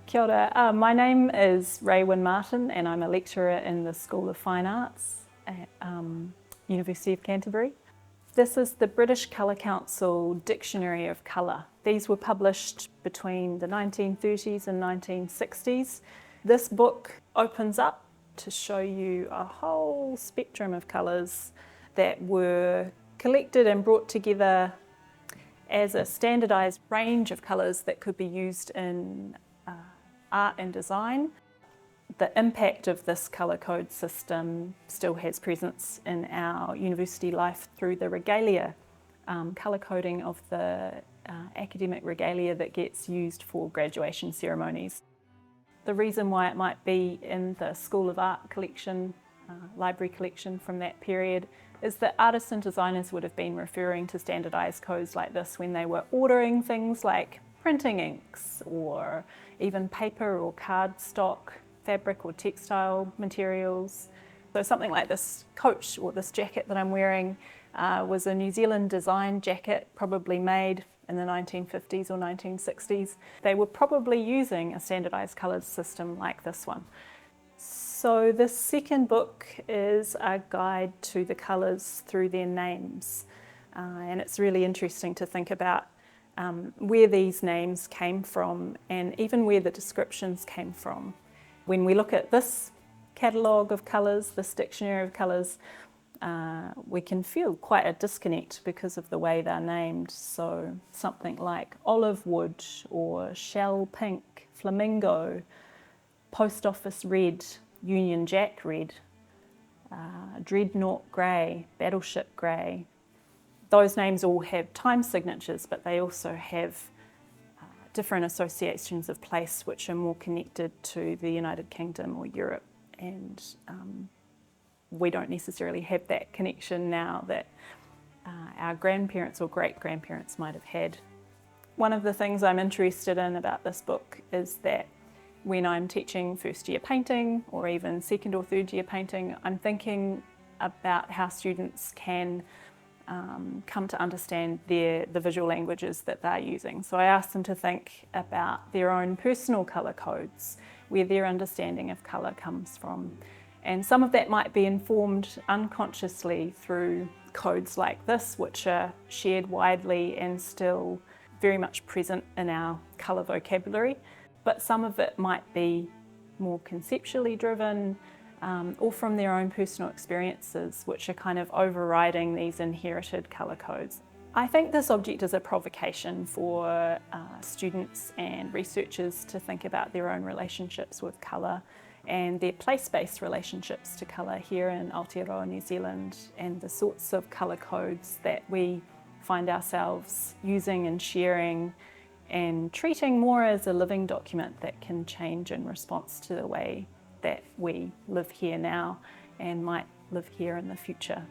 Kia ora. My name is Raewyn Martyn and I'm a lecturer in the School of Fine Arts at University of Canterbury. This is the British Colour Council Dictionary of Colour. These were published between the 1930s and 1960s. This book opens up to show you a whole spectrum of colours that were collected and brought together as a standardised range of colours that could be used in art and design. The impact of this colour code system still has presence in our university life through the regalia, colour coding of the academic regalia that gets used for graduation ceremonies. The reason why it might be in the School of Art collection, library collection from that period, is that artists and designers would have been referring to standardised codes like this when they were ordering things like printing inks or even paper or cardstock, fabric or textile materials. So something like this coat or this jacket that I'm wearing was a New Zealand design jacket, probably made in the 1950s or 1960s. They were probably using a standardised colours system like this one. So the second book is a guide to the colours through their names. And it's really interesting to think about where these names came from and even where the descriptions came from. When we look at this catalogue of colours, this dictionary of colours, we can feel quite a disconnect because of the way they're named. So something like olive wood or shell pink, flamingo, post office red, Union Jack red, dreadnought grey, battleship grey. Those names all have time signatures, but they also have different associations of place which are more connected to the United Kingdom or Europe. And we don't necessarily have that connection now that our grandparents or great-grandparents might have had. One of the things I'm interested in about this book is that when I'm teaching first year painting or even second or third year painting, I'm thinking about how students can come to understand the visual languages that they're using. So I ask them to think about their own personal colour codes, where their understanding of colour comes from. And some of that might be informed unconsciously through codes like this, which are shared widely and still very much present in our colour vocabulary. But some of it might be more conceptually driven, or from their own personal experiences, which are kind of overriding these inherited colour codes. I think this object is a provocation for students and researchers to think about their own relationships with colour and their place-based relationships to colour here in Aotearoa, New Zealand, and the sorts of colour codes that we find ourselves using and sharing and treating more as a living document that can change in response to the way that we live here now and might live here in the future.